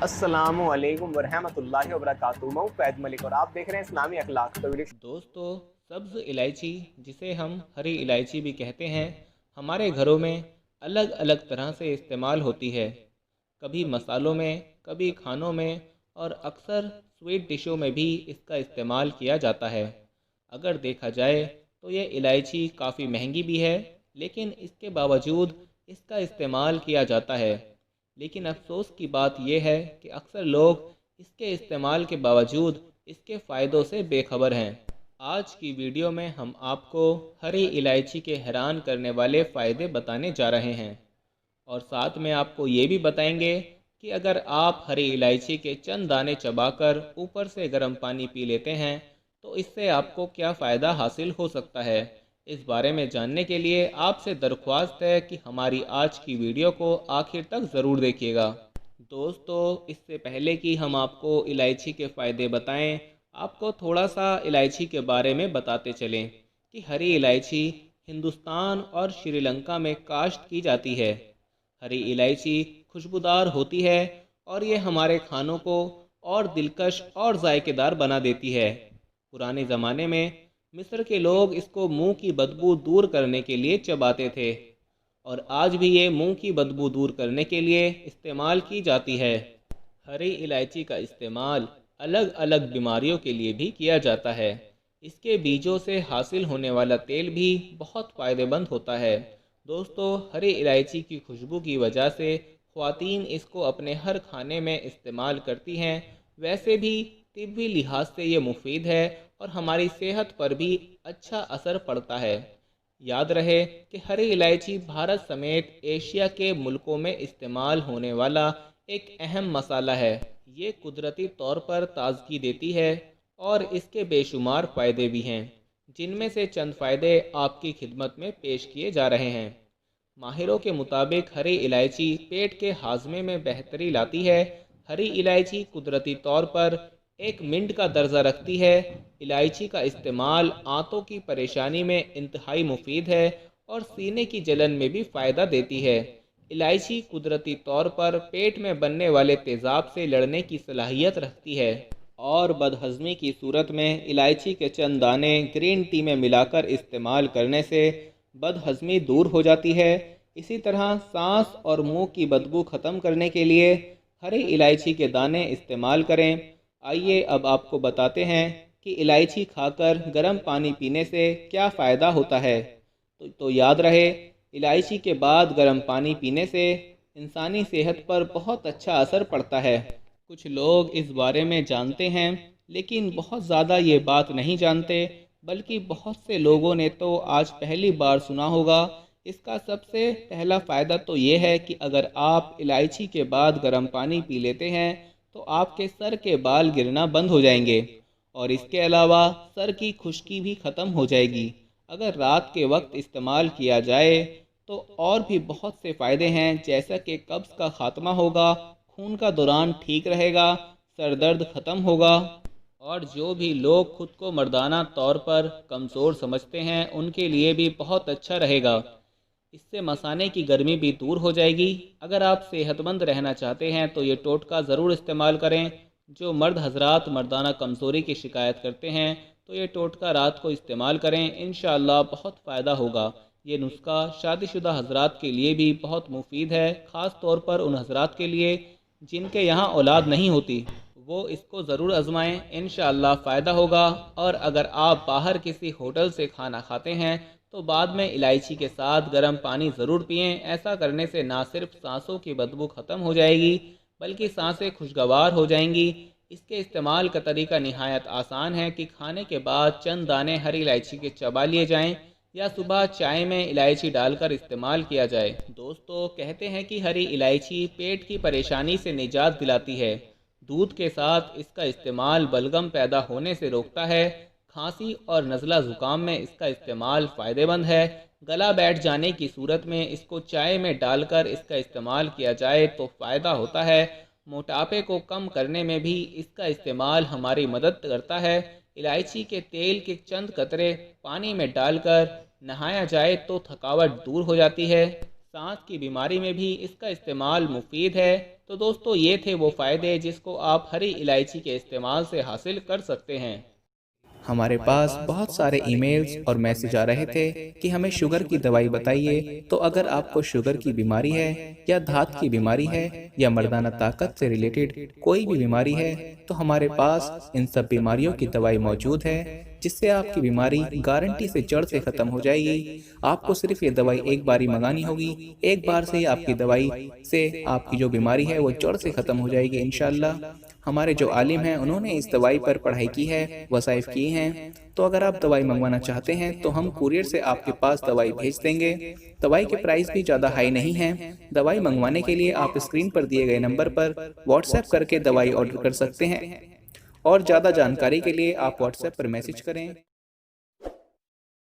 السلام علیکم ورحمۃ اللہ وبرکاتہ۔ میں فیض ملک اور آپ دیکھ رہے ہیں اسلامی اخلاق تو ویڈیو۔ دوستو، سبز الائچی جسے ہم ہری الائچی بھی کہتے ہیں، ہمارے گھروں میں الگ الگ طرح سے استعمال ہوتی ہے۔ کبھی مسالوں میں، کبھی کھانوں میں، اور اکثر سویٹ ڈشوں میں بھی اس کا استعمال کیا جاتا ہے۔ اگر دیکھا جائے تو یہ الائچی کافی مہنگی بھی ہے، لیکن اس کے باوجود اس کا استعمال کیا جاتا ہے۔ لیکن افسوس کی بات یہ ہے کہ اکثر لوگ اس کے استعمال کے باوجود اس کے فائدوں سے بے خبر ہیں۔ آج کی ویڈیو میں ہم آپ کو ہری الائچی کے حیران کرنے والے فائدے بتانے جا رہے ہیں، اور ساتھ میں آپ کو یہ بھی بتائیں گے کہ اگر آپ ہری الائچی کے چند دانے چبا کر اوپر سے گرم پانی پی لیتے ہیں تو اس سے آپ کو کیا فائدہ حاصل ہو سکتا ہے۔ اس بارے میں جاننے کے لیے آپ سے درخواست ہے کہ ہماری آج کی ویڈیو کو آخر تک ضرور دیکھیے گا۔ دوستو، اس سے پہلے کہ ہم آپ کو الائچی کے فائدے بتائیں، آپ کو تھوڑا سا الائچی کے بارے میں بتاتے چلیں کہ ہری الائچی ہندوستان اور شری لنکا میں کاشت کی جاتی ہے۔ ہری الائچی خوشبودار ہوتی ہے اور یہ ہمارے کھانوں کو اور دلکش اور ذائقے دار بنا دیتی ہے۔ پرانے زمانے میں مصر کے لوگ اس کو منہ کی بدبو دور کرنے کے لیے چباتے تھے، اور آج بھی یہ منہ کی بدبو دور کرنے کے لیے استعمال کی جاتی ہے۔ ہری الائچی کا استعمال الگ الگ بیماریوں کے لیے بھی کیا جاتا ہے۔ اس کے بیجوں سے حاصل ہونے والا تیل بھی بہت فائدہ مند ہوتا ہے۔ دوستو، ہری الائچی کی خوشبو کی وجہ سے خواتین اس کو اپنے ہر کھانے میں استعمال کرتی ہیں۔ ویسے بھی طبی لحاظ سے یہ مفید ہے اور ہماری صحت پر بھی اچھا اثر پڑتا ہے۔ یاد رہے کہ ہری الائچی بھارت سمیت ایشیا کے ملکوں میں استعمال ہونے والا ایک اہم مسالہ ہے۔ یہ قدرتی طور پر تازگی دیتی ہے اور اس کے بے شمار فائدے بھی ہیں، جن میں سے چند فائدے آپ کی خدمت میں پیش کیے جا رہے ہیں۔ ماہروں کے مطابق ہری الائچی پیٹ کے ہاضمے میں بہتری لاتی ہے۔ ہری الائچی قدرتی طور پر ایک منٹ کا درجہ رکھتی ہے۔ الائچی کا استعمال آنتوں کی پریشانی میں انتہائی مفید ہے اور سینے کی جلن میں بھی فائدہ دیتی ہے۔ الائچی قدرتی طور پر پیٹ میں بننے والے تیزاب سے لڑنے کی صلاحیت رکھتی ہے، اور بدہضمی کی صورت میں الائچی کے چند دانے گرین ٹی میں ملا کر استعمال کرنے سے بدہضمی دور ہو جاتی ہے۔ اسی طرح سانس اور منہ کی بدبو ختم کرنے کے لیے ہری الائچی کے دانے استعمال کریں۔ آئیے اب آپ کو بتاتے ہیں کہ الائچی کھا کر گرم پانی پینے سے کیا فائدہ ہوتا ہے۔ تو یاد رہے، الائچی کے بعد گرم پانی پینے سے انسانی صحت پر بہت اچھا اثر پڑتا ہے۔ کچھ لوگ اس بارے میں جانتے ہیں، لیکن بہت زیادہ یہ بات نہیں جانتے، بلکہ بہت سے لوگوں نے تو آج پہلی بار سنا ہوگا۔ اس کا سب سے پہلا فائدہ تو یہ ہے کہ اگر آپ الائچی کے بعد گرم پانی پی لیتے ہیں تو آپ کے سر کے بال گرنا بند ہو جائیں گے، اور اس کے علاوہ سر کی خشکی بھی ختم ہو جائے گی۔ اگر رات کے وقت استعمال کیا جائے تو اور بھی بہت سے فائدے ہیں، جیسا کہ قبض کا خاتمہ ہوگا، خون کا دوران ٹھیک رہے گا، سر درد ختم ہوگا، اور جو بھی لوگ خود کو مردانہ طور پر کمزور سمجھتے ہیں ان کے لیے بھی بہت اچھا رہے گا۔ اس سے مثانے کی گرمی بھی دور ہو جائے گی۔ اگر آپ صحت مند رہنا چاہتے ہیں تو یہ ٹوٹکا ضرور استعمال کریں۔ جو مرد حضرات مردانہ کمزوری کی شکایت کرتے ہیں تو یہ ٹوٹکا رات کو استعمال کریں، انشاءاللہ بہت فائدہ ہوگا۔ یہ نسخہ شادی شدہ حضرات کے لیے بھی بہت مفید ہے، خاص طور پر ان حضرات کے لیے جن کے یہاں اولاد نہیں ہوتی، وہ اس کو ضرور آزمائیں، انشاءاللہ فائدہ ہوگا۔ اور اگر آپ باہر کسی ہوٹل سے کھانا کھاتے ہیں تو بعد میں الائچی کے ساتھ گرم پانی ضرور پئیں۔ ایسا کرنے سے نہ صرف سانسوں کی بدبو ختم ہو جائے گی بلکہ سانسیں خوشگوار ہو جائیں گی۔ اس کے استعمال کا طریقہ نہایت آسان ہے کہ کھانے کے بعد چند دانے ہری الائچی کے چبا لیے جائیں یا صبح چائے میں الائچی ڈال کر استعمال کیا جائے۔ دوستو، کہتے ہیں کہ ہری الائچی پیٹ کی پریشانی سے نجات دلاتی ہے۔ دودھ کے ساتھ اس کا استعمال بلغم پیدا ہونے سے روکتا ہے۔ کھانسی اور نزلہ زکام میں اس کا استعمال فائدہ مند ہے۔ گلا بیٹھ جانے کی صورت میں اس کو چائے میں ڈال کر اس کا استعمال کیا جائے تو فائدہ ہوتا ہے۔ موٹاپے کو کم کرنے میں بھی اس کا استعمال ہماری مدد کرتا ہے۔ الائچی کے تیل کے چند قطرے پانی میں ڈال کر نہایا جائے تو تھکاوٹ دور ہو جاتی ہے۔ سانس کی بیماری میں بھی اس کا استعمال مفید ہے۔ تو تو دوستو یہ تھے وہ فائدے جس کو آپ ہری الائچی کے استعمال سے حاصل کر سکتے ہیں۔ ہمارے پاس بہت سارے ای میلز اور میسج آ رہے تھے کہ ہمیں شوگر کی دوائی بتائیے، تو اگر آپ کو شوگر کی بیماری ہے یا دھات کی بیماری ہے یا مردانہ طاقت سے ریلیٹڈ کوئی بھی بیماری ہے تو ہمارے پاس ان سب بیماریوں کی دوائی موجود ہے، جس سے آپ کی بیماری گارنٹی سے جڑ سے ختم ہو جائے گی۔ آپ کو صرف یہ دوائی ایک باری منگانی ہوگی، ایک بار سے ہی آپ کی دوائی سے آپ کی جو بیماری ہے وہ جڑ سے ختم ہو جائے گی انشاءاللہ۔ ہمارے جو عالم ہیں انہوں نے اس دوائی پر پڑھائی کی ہے، وظائف کیے ہیں، تو اگر آپ دوائی منگوانا چاہتے ہیں تو ہم کوریئر سے آپ کے پاس دوائی بھیج دیں گے۔ دوائی کے پرائس بھی زیادہ ہائی نہیں ہیں۔ دوائی منگوانے کے لیے آپ اسکرین پر دیے گئے نمبر پر واٹس ایپ کر کے دوائی آرڈر کر سکتے ہیں، اور زیادہ جانکاری کے لیے آپ واٹس ایپ پر میسج کریں۔